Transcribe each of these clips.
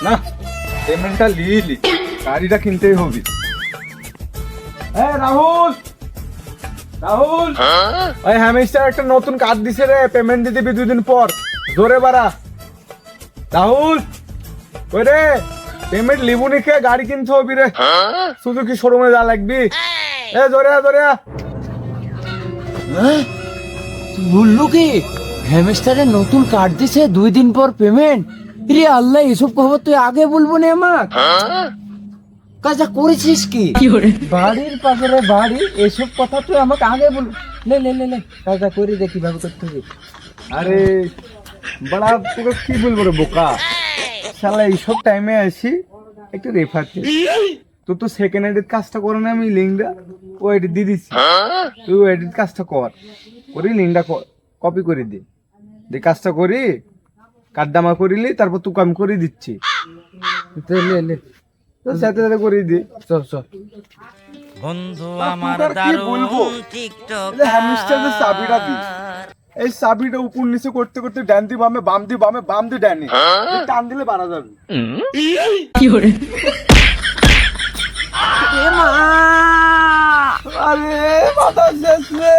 না, পেমেন্টটা লিলি, গাড়িটা কিনতেই হবে। রাহুল, রাহুল, ওই হ্যামিস্টার একটা নতুন কার্ড দিছে রে, পেমেন্ট দিয়ে দিবি 2 দিন পর। জোরে বাড়া। রাহুল, ওই রে পেমেন্ট লিবুনি কে, গাড়ি কিনতে হবে রে, শুধু কি শোরুমে যা লাগবি। জোরে জোরে। বললো কি হ্যামস্টারের নতুন কার্ড দিছে 2 দিন পর পেমেন্ট? রে আল্লাহ, এসব খবর তুই আগে বলবো না আমার। কাজটা করেছিস কি? বাড়ির পাশে বাড়ি, এসব কথা তুই আমাকে আগে বল। লে লে লে লে, কাজটা করে দেখি ভাবে করতে হবে। আরে বড়া, তোকে কি বলবো রে বোকা, শালা এইসব টাইমে আসি একটু রেফার তুই তো সেকেন্ড এডিট কাজটা করে না, আমি লিঙ্কটা ও এডিট দিয়ে দিচ্ছি, তুই ও এডিট কাজটা কর, করি লিঙ্কটা কপি করে দি, কাজটা করি কার্ডটা আমার করিলি, তারপর তোকে আমি করে দিচ্ছি। লে লে, তোর সাথে সাথে করে দি। চল চল। বন্ধু আমার দারুণ টিকটক, হ্যামস্টারের চাবিটা দি, এই চাবিটা উপর নিচে করতে করতে ডান দি বামে, বাম দি বামে, বাম দি ডানে, টান দিলে বাড়া যাবে। আরে মাথা শেষ রে,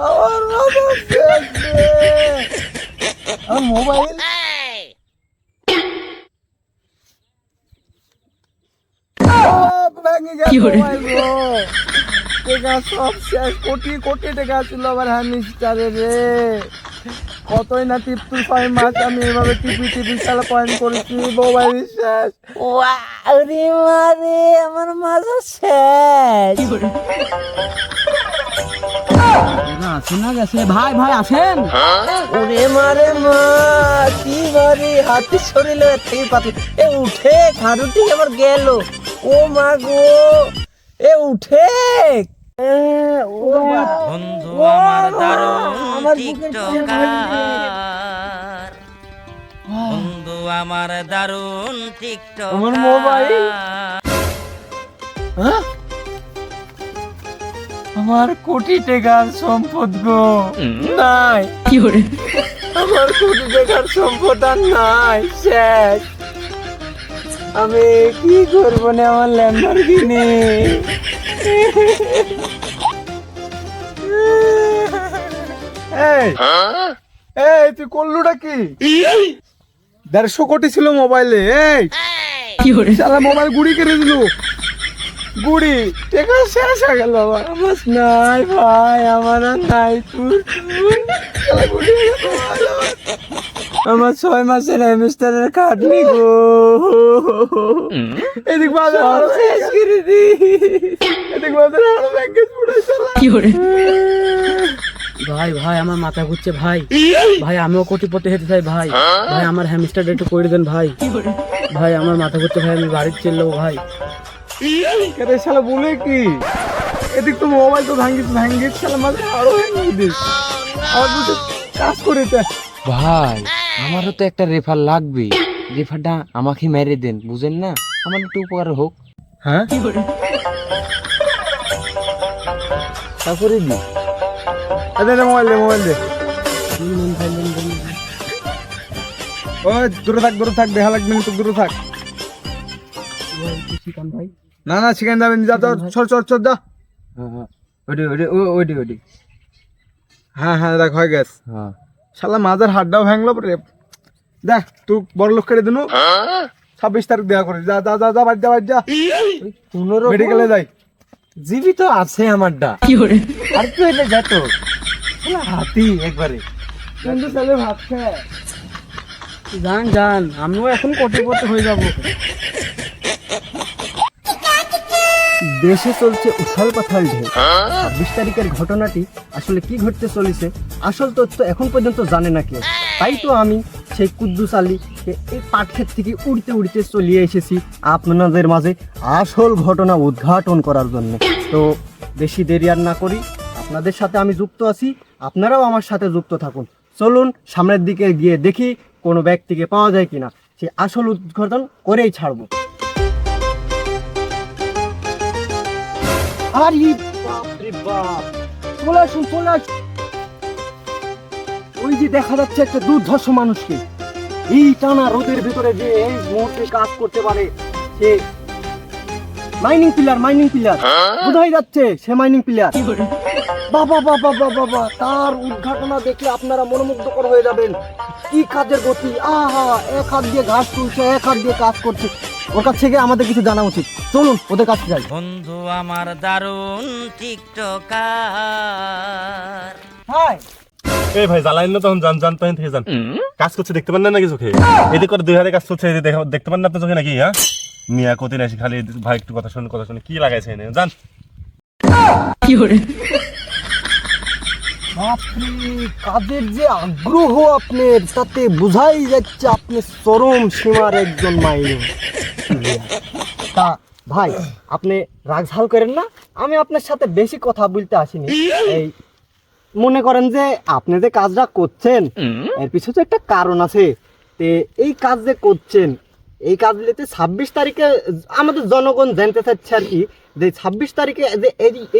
আমার মাথা শেষ রে, আমার মোবাইল ভেঙে গেছে, মোবাইল গো, টাকা সব শেষ, কোটি কোটি টাকা ছিল আমার হ্যামস্টারে রে, কতই না টিপটুল 5 মাস আমি এইভাবে টিপি টিপি সালা পয়েন্ট করেছি, মোবাইল শেষ। আরে মারে, আমার মাথা শেষ। আসেন না গেছে ভাই, ভাই আসেন। ওরে মারে মা, কি বাড়ি হাতি শরীর থেকে পাতি, এ উঠে খারুটি আমার গেল। ও মা গো, এ উঠে। বন্ধু আমার দারুণ টিকটকার, বন্ধু আমার দারুণ টিকটকার। আমার মোবাইল, আমার কোটি টাকার সম্পদ গো নাই, আমার কোটি টাকার সম্পদ আর নাই, শেষ। আমি কি করবো না, আমার ল্যাম্বরগিনি। এই তুই করলুটা কি? 150 কোটি ছিল মোবাইলে, এই শালা মোবাইল গুড়ি করে দিল, গুড়ি টাকা শেষ হয়ে গেল আমার। আমার নাই ভাই, আমার আর নাই, আমার 6 মাসের হ্যামস্টারের খাটনি গো, এদিক বাজার শেষ করে দি, এদিক বাজার আরো ব্যাংকেজ পড়ে চলা। ভাই ভাই, আমার মাথা ঘুরছে ভাই, ভাই আমিও কোটিপতি হতে চাই ভাই, ভাই আমার হ্যামস্টার একটু করে দেন ভাই, ভাই আমার মাথা ঘুরছে ভাই, আমি বাড়িতে চলবো ভাই। কেরে শালা বলে কি, এদিক তো মোবাইল তো ভাঙ্গিস শালা, মাঝে আরো ভেঙে দিস, আর বুঝে কাজ করে দে। ভাই আমারও তো একটা রেফার লাগবে, রেফারটা আমাকে মেরে দেন, বুঝেন না, আমার একটু উপকার হোক। হ্যাঁ তারপরে দি মোবাইল দে, মোবাইল দে, ওই দূরে থাক, দেখা লাগবে না তো, দূরে থাক। ভাই না না শিখান যাবেন, যা তো, চল যা। ওইটি হ্যাঁ দেখ হয়ে গেছে, হ্যাঁ। শালা মাজার হাড্ডাও ভাঙলো রে, দেখ তুই বড় লোক করে দিনু, 26 তারিখ দেখা করিস, যা যা যা যা, বাড়ি যা, মেডিকেলে যাই। জীবিত আছে আমারটা, আর তুই এলে যা তো হাতি একবারে, কিন্তু ছেলে ভাত খায়। জান আমিও এখন কোটিপতি হয়ে যাব। দেশে চলছে উথাল পাথাল ঢেউ। 26 তারিখের ঘটনাটি আসলে কি ঘটতে চলেছে, আসল তথ্য এখন পর্যন্ত জানে না কেউ। তাই তো আমি সেই কুদ্দুস আলীকে এই পাটক্ষেত থেকে উড়তে উড়তে চলিয়ে এসেছি আপনাদের মাঝে আসল ঘটনা উদ্ঘাটন করার জন্য। তো বেশি দেরি আর না করি, আপনাদের সাথে আমি যুক্ত আছি, আপনারাও আমার সাথে যুক্ত থাকুন। চলুন সামনের দিকে গিয়ে দেখি কোনো ব্যক্তিকে পাওয়া যায় কিনা, সেই আসল উদ্ঘাটন করেই ছাড়বো। আরে বাপ রে বাপ, চলে আসুন। ওই যে দেখা যাচ্ছে একটা দুর্ধর্ষ মানুষকে, এই টানা রোদের ভিতরে যে এই মুহূর্তে কাজ করতে পারে সে মাইনিং পিলার বোঝাই যাচ্ছে সে মাইনিং পিলার। বাবা বাবা বাবা বাবা, তার উদ্ঘাটনা দেখলে আপনারা মনোমুগ্ধকর হয়ে যাবেন। কি কাজের গতি! আহা, এক হাত দিয়ে ঘাস তুলছে, এক হাত দিয়ে কাজ করছে। ওর কাছ থেকে আমাদের কিছু জানা উচিত। চলুন ওদের কাছে যাই। বন্ধু আমার দারুণ টিকটকার। হাই এই ভাই জ্বালাইন না, তখন যান যান তখন থেকে যান। কাজ করছে দেখতে পান না নাকি চোখে? এদিকে করে 2 হাতে কাজ করছে, এদিকে দেখতে পান না আপনার চোখে নাকি? হ্যাঁ, মিয়া কতি আসি খালি ভাই একটু কথা শুনে কি লাগাইছে এনে যান। বাপরে, কাজের যে আগ্রহ আপনার, তাতে বোঝাই যাচ্ছে আপনি চরম সীমার একজন মাইনিং। তা ভাই, আপনি রাগ ঝাল করেন না, আমি আপনার সাথে বেশি কথা বলতে আসিনি। এই মনে করেন যে আপনি যে কাজটা করছেন এর পিছনে তো একটা কারণ আছে। তে এই কাজ যে করছেন, এই কাজগুলিতে 26 তারিখে আমাদের জনগণ জানতে চাচ্ছে আর কি, যে 26 তারিখে যে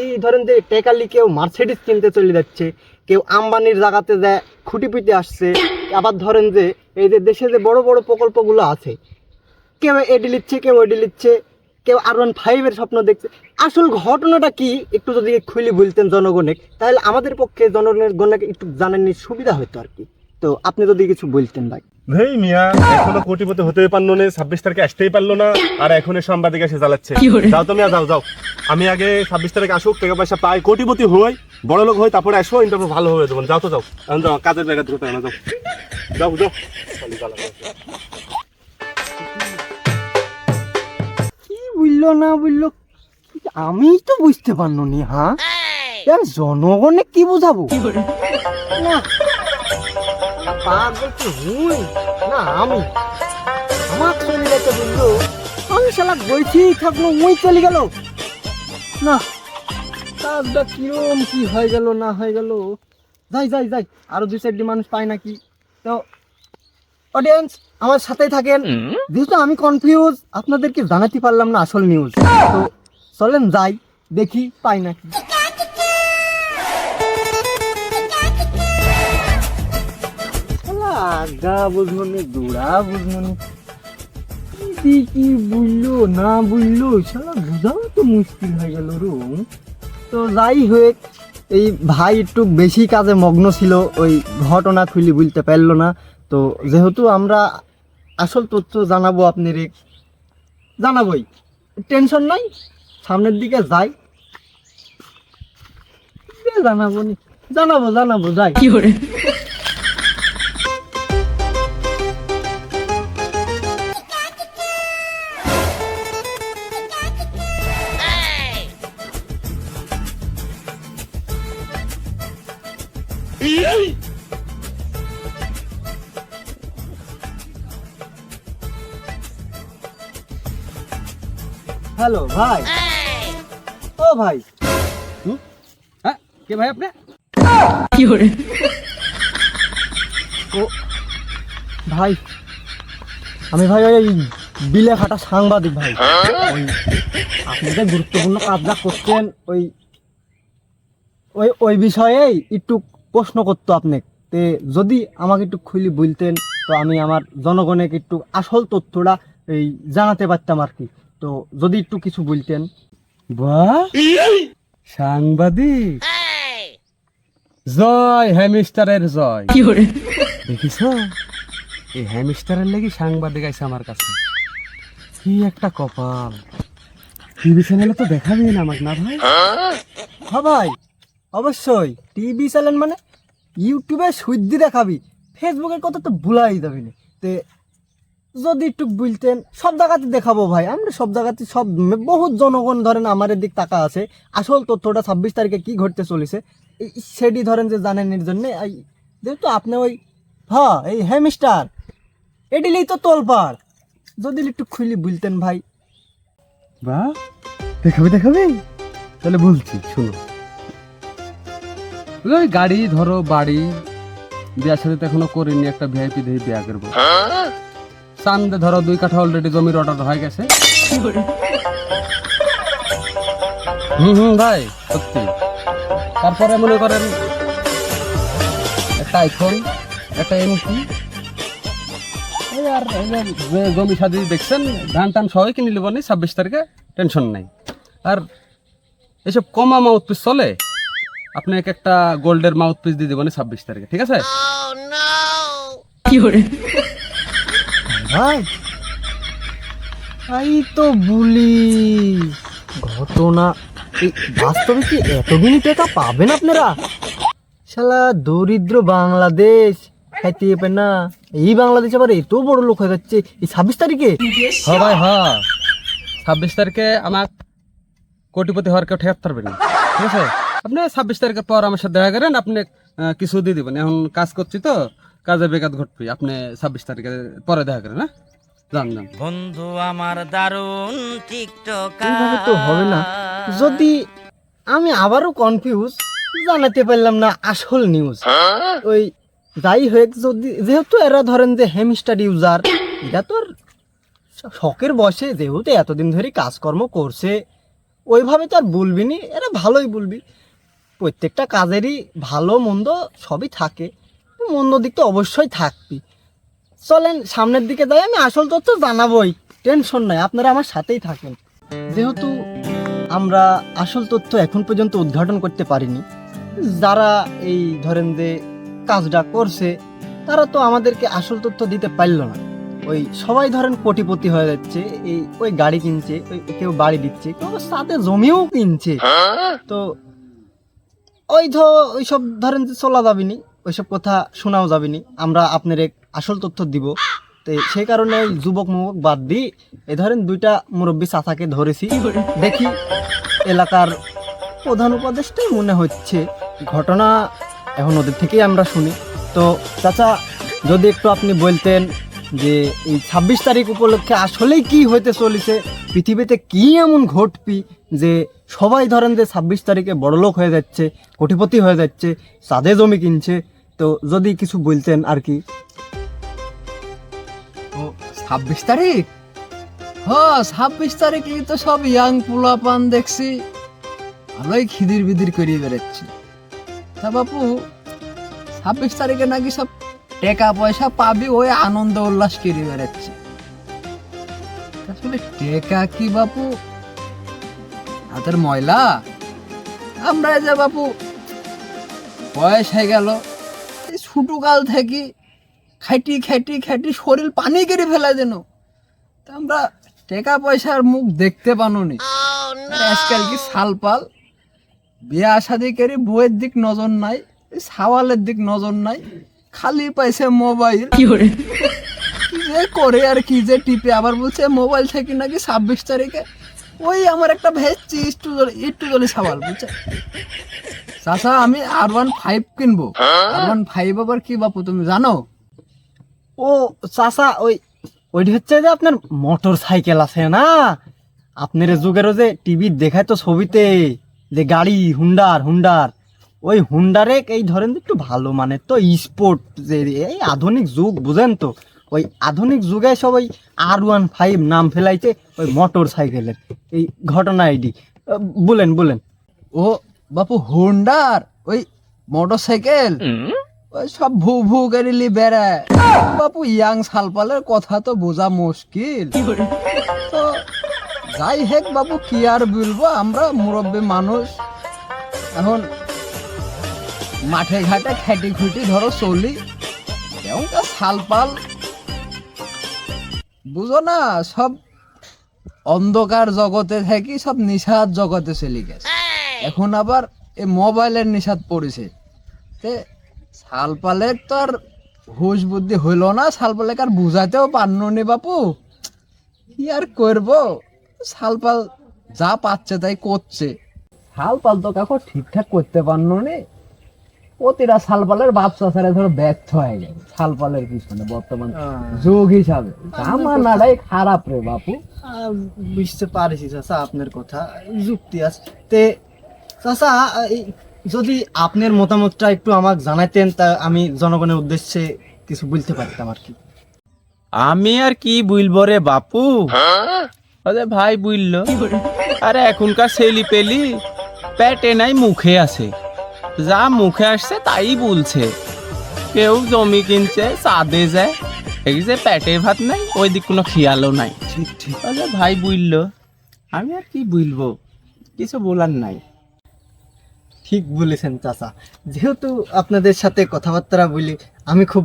এই ধরেন যে টেকালি কেউ মার্সিডিজ কিনতে চলে যাচ্ছে, কেউ আম্বানির জায়গাতে যায় খুঁটি পুঁতে আসছে। আবার ধরেন যে এই যে দেশে যে বড় বড় প্রকল্পগুলো আছে, কেউ এডি লিচ্ছে, কেউ ওডি লিচ্ছে, কেউ R15 স্বপ্ন দেখছে। আসল ঘটনাটা কি একটু যদি খুলে বলতেন জনগণে, তাহলে আমাদের পক্ষে জনগণকে একটু জানার সুবিধা হতো আর কি। তো আপনি যদি কিছু বলতেন ভাই। হেই মিয়া, এখনো কোটিপতি হতেই পারলো না, 26 তারিখে আসতেই পারলো না, আর এখন সাংবাদিক এসে জ্বালাচ্ছে। যাও তুমি, যাও যাও, আমি আগে 26 তারিখে আসুক, টাকা পয়সা পাই, কোটিপতি হই, বড় লোক হই, তারপরে আসো, ইন্টারভিউ ভালো হয়ে যাবো। যাও তো যাও, এখন যাও, কাজের জায়গা ধরতে না, যাও যাও যাও। কি বললো না বললো আমি তো বুঝতে পারলো নি। হ্যাঁ, জনগণে কি বোঝাবো না? পাগল কি হুই না আমি? আমার চলে যেতে বললো, আমি শালা বইতেই থাকলো, ওই চলে গেল না। কাজটা কিরম কি হয়ে গেল না হয়ে গেল। যাই যাই যাই, আরো 2-4টি মানুষ পাই নাকি। তো অডিয়েন্স আমার সাথেই থাকেন, যেহেতু আমি কনফিউজ, আপনাদেরকে জানাতে পারলাম না আসল নিউজ। তো চলেন যাই, দেখি পাই নাকি। আগা বুঝমনি দৌড়া বুঝমনি কি বুঝলো না বুঝলো, শালা বুঝাও তো মুশকিল হয়ে গেল রুম। তো যাই হোক, এই ভাই একটু বেশি কাজে মগ্ন ছিল, ওই ঘটনা খুলি বলতে পারলো না। তো যেহেতু আমরা আসল তথ্য জানাবো, আপনার জানাবোই, টেনশন নাই, সামনের দিকে যাই, জানাবো জানাবো জানাবো যাই। কি করে হ্যালো ভাই, ও ভাই, হ্যাঁ, কে ভাই আপনি? কি করে ও ভাই, আমি ভাই ওই বিলে খাটা সাংবাদিক ভাই। ওই আপনি যে গুরুত্বপূর্ণ কাজটা করছেন, ওই ওই ওই বিষয়েই একটু প্রশ্ন করতো আপনি। তে যদি আমাকে একটু খুলি বলতেন, তো আমি আমার জনগণকে একটু আসল তথ্যটা এই জানাতে পারতাম আর কি। তো যদি একটু কিছু বলতেন। বাহ, সাংবাদিক জয়, হ্যামস্টারের জয়। দেখিস এই হ্যামস্টারের লাগি সাংবাদিক আইছে আমার কাছে। কি একটা কপাল! টিভি চ্যানেলে তো দেখাবেই না আমাকে, না ভাই? হ্যাঁ ভাই, অবশ্যই টিভি চ্যানেল মানে ইউটিউবে সুদ্ধি দেখাবি, ফেসবুকের কথা তো ভুলাই যাবি না। তে যদি একটু বলতেন, সব জায়গাতে দেখাবো ভাই, আমরা সব জায়গাতে, সব বহুত জনগণ ধরেন আমার দিক টাকা আছে, আসল তথ্যটা 26 তারিখে কি ঘটতে চলেছে সেটি ধরেন যে জানেন। এর জন্যে যেহেতু আপনি ওই হ্যাঁ এই হ্যামস্টার এডিলেই তো তোলপাড়, যদি একটু খুলি বলতেন ভাই। বাহ, দেখাবে, তাহলে বলছি শুনো। ওই গাড়ি ধরো, বাড়ি, বিয়া সাথে তো এখনো করিনি, একটা ভিআইপি দিয়ে বিয়া করবো। চান্দে ধরো 2 কাঠা অলরেডি জমির অর্ডার হয়ে গেছে। ভাই সত্যি। তারপরে মনে করেন একটা আইফোন, একটা এমপি, এই আর এই যে জমি সাদি দেখছেন ধান টান সবাই কিনে নেব নি 26 তারিখে, টেনশন নাই। আর এসব কমা মাউথ পিস চলে, আপনি একটা গোল্ডের মাউথ পিস দিয়ে দেবেন 26 তারিখে, ঠিক আছে? ভাই তাই তো বলি, ঘটনা এই বাস্তবে কি এতদিনই টাকা পাবেন আপনারা? শালা দরিদ্র বাংলাদেশ খাইতে পারে না, এই বাংলাদেশ আবার এত বড় লোক হয়ে যাচ্ছে এই 26 তারিখে। হ্যাঁ ভাই হ্যাঁ, 26 তারিখে আমার কোটিপতি হওয়ার কেউ ঠেকাতে পারবেন না, ঠিক আছে? আপনি 26 তারিখের পর আমার সাথে দেখা করেন, আপনি কিছু দিয়ে দিবেন। এখন কাজ করছি তো, কাজে বেকার ঘটবি, আপনি 26 তারিখের পরে দেখা করেন। হ্যাঁ, যান যান। বন্ধু আমার দারুণ টিকটক এইভাবে তো হবে না। যদি আমি আবারও কনফিউজ, জানাতে পারলাম না আসল নিউজ। ওই যাই হোক, যদি যেহেতু এরা ধরেন যে হেমস্টার ইউজার, এরা তো আর শখের বসে যেহেতু এতদিন ধরে কাজকর্ম করছে, ওইভাবে তো আর বলবি নি, এরা ভালোই বলবি। প্রত্যেকটা কাজেরই ভালো মন্দ সবই থাকে, মন্দ দিক তো অবশ্যই থাকবি। চলেন সামনের দিকে যাই, আমি আসল তথ্য জানাবোই, টেনশন নাই, আপনারা আমার সাথেই থাকেন। যেহেতু আমরা আসল তথ্য এখন পর্যন্ত উদ্ঘাটন করতে পারিনি, যারা এই ধরেন যে কাজটা করছে তারা তো আমাদেরকে আসল তথ্য দিতে পারল না। ওই সবাই ধরেন কোটিপতি হয়ে যাচ্ছে, এই ওই গাড়ি কিনছে, ওই কেউ বাড়ি দিচ্ছে, কেউ সাথে জমিও কিনছে। তো ওইসব ধরেন যে চলা যাবেনি, ওইসব কথা শোনাও যাবেনি। আমরা আপনার এক আসল তথ্য দিব, তো সেই কারণে ওই যুবক মুবক বাদ দিই এই ধরেন দুইটা মুরব্বী চাচাকে ধরেছি। দেখি এলাকার প্রধান উপদেষ্টাই মনে হচ্ছে, ঘটনা এখন ওদের থেকেই আমরা শুনি। তো চাচা, যদি একটু আপনি বলতেন যে এই 26 তারিখ উপলক্ষে আসলেই কি হইতে চলেছে, পৃথিবীতে কি এমন ঘটবি যে সবাই ধরেন যে 26 তারিখে বড়লোক হয়ে যাচ্ছে, কোটিপতি হয়ে যাচ্ছে, চাঁদে জমি কিনছে, তো যদি কিছু বলতেন আর কি। 26 তারিখ? হ্যাঁ, 26 তারিখে তো সব ইয়াং পোলাপান দেখছি ভালোই খিদির বিদির করিয়ে বেড়াচ্ছি। তা বাপু, 26 তারিখে নাকি সব টাকা পয়সা পাবি, ওই আনন্দ উল্লাস করিয়ে বেড়াচ্ছি। আসলে টাকা কি বাপু হাতের ময়লা? আমরা যে বাপু বয়স হয়ে গেল, এই ছোটকাল থেকে খাইটি খাইটি খাইটি শরীর পানি কেড়ে ফেলা যেন, তা আমরা টাকা পয়সার মুখ দেখতে পানোনি। আজকাল কি সালপাল বিয়া শাদি করে বউয়ের দিক নজর নাই, সাওয়ালের দিক নজর নাই, খালি পাইছে মোবাইল। কি যে করে আর কি যে টিপে, আবার বলছে মোবাইল থেকে নাকি 26 তারিখে ওই আমার একটা ভেজছি একটু জলে সাওয়াল, বুঝছে? চাচা, আমি R15 কিনবো। R15 আবার কি বাপু তুমি জানো? ও চাচা, ওইটি হচ্ছে যে আপনার মোটর সাইকেল আছে না, আপনার যুগেরও যে টিভি দেখায় তো ছবিতে যে গাড়ি হুন্ডার, ওই হুন্ডারে এই ধরেন একটু ভালো মানে তো স্পোর্ট, যে এই আধুনিক যুগ বুঝেন তো, ওই আধুনিক যুগে সবাই R15 নাম ফেলাইছে ওই মোটর সাইকেলের। এই ঘটনা আইডি বলেন। ও বাপু, হুন্ডার ওই মোটর সাইকেল ওই সব ভু গাড়ি বেড়ায় বাপু। ইয়াং সালপালের কথা তো বোঝা মুশকিল। তো যাই হেক বাপু, কি আর বলবো, আমরা মুরব্বী মানুষ, এখন মাঠে ঘাটে খেটি খুঁটি ধরো চলি, এমনকার সালপাল বুঝো না, সব অন্ধকার জগতে থাকি সব নিশাদ জগতে চলে গেছে। এখন আবার এই মোবাইলের নিশাদ পড়েছে, তে সালপালের তো আর হুশ বুদ্ধি হইল না, সালপালেক আর বুঝাতেও পারনো নি বাপু। কি আর করবো, সালপাল যা পাচ্ছে তাই করছে। সালপাল তো কাকু ঠিকঠাক করতে পারনো নি, প্রতিটা সালপালের বাচ্চা ছেড়ে ধরো ব্যর্থ হয়ে গেল সালপালের পিছনে বর্তমান যুগ হিসাবে। জামানাটাই খারাপ রে বাপু। বুঝতে পারছি চাচা, আপনার কথা যুক্তি আছে। তে চাচা, যদি আপনার মতামতটা একটু আমাকে জানাতেন, তা আমি জনগণের উদ্দেশ্যে কিছু বলতে পারতাম আর কি। আমি আর কি বলবো রে বাপু, আরে ভাই বুঝলো, আরে এখনকার ছেলি পেলি পেটে নাই মুখে আছে, যা মুখে আসছে তাই বলছে। কেউ জমি কিনছে, চাঁদে যায়, এই যে পেটে ভাত নাই ওই দিক কোনো খেয়ালও নাই। ঠিক ঠিক। তাহলে ভাই বুঝলো, আমি আর কি বলবো, কিছু বলার নাই। ঠিক বলেছেন চাচা। যেহেতু আপনাদের সাথে কথাবার্তা বলি আমি খুব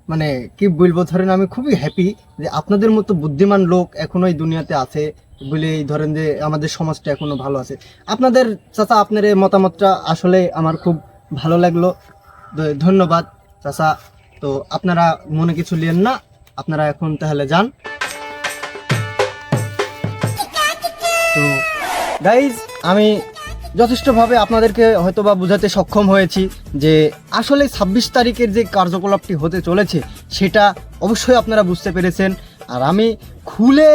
মানে কি বলবো, ধরেন আমি খুবই হ্যাপি যে আপনাদের মতো বুদ্ধিমান লোক এখনো এই দুনিয়াতে আছে বলে ধরেন যে আমাদের সমাজটা এখনো ভালো আছে। আপনাদের চাচা আপনার এই মতামতটা আসলে আমার খুব ভালো লাগলো, ধন্যবাদ চাচা। তো আপনারা মনে কিছু নিয়েন না, আপনারা এখন তাহলে যান। তো গাইজ, আমি যথেষ্টভাবে আপনাদেরকে হয়তোবা বোঝাতে সক্ষম হয়েছি যে আসলে 26 তারিখের যে কার্যকলাপটি হতে চলেছে সেটা অবশ্যই আপনারা বুঝতে পেরেছেন। আর আমি খুলে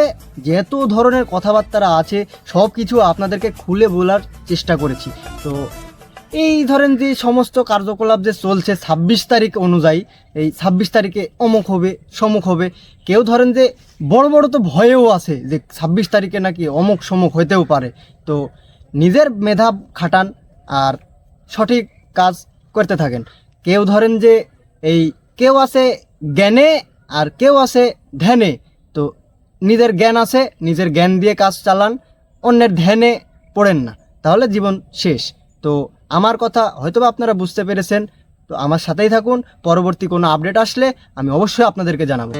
যেহেতু ধরনের কথাবার্তা আছে সব কিছু আপনাদেরকে খুলে বলার চেষ্টা করেছি। তো এই ধরেন যে সমস্ত কার্যকলাপ যে চলছে 26 তারিখ অনুযায়ী, এই 26 তারিখে অমুক হবে সমুক হবে, কেউ ধরেন যে বড় বড় তো ভয়েও আছে যে 26 তারিখে নাকি অমুক সমুক হইতেও পারে। তো নিজের মেধা খাটান আর সঠিক কাজ করতে থাকেন। কেউ ধরেন যে এই কেউ আছে জ্ঞানে আর কেউ আছে ধ্যানে। তো নিজের জ্ঞান আছে, নিজের জ্ঞান দিয়ে কাজ চালান, অন্যের ধ্যানে পড়েন না, তাহলে জীবন শেষ। তো আমার কথা হয়তোবা আপনারা বুঝতে পেরেছেন। তো আমার সাথেই থাকুন, পরবর্তী কোনো আপডেট আসলে আমি অবশ্যই আপনাদেরকে জানাবো।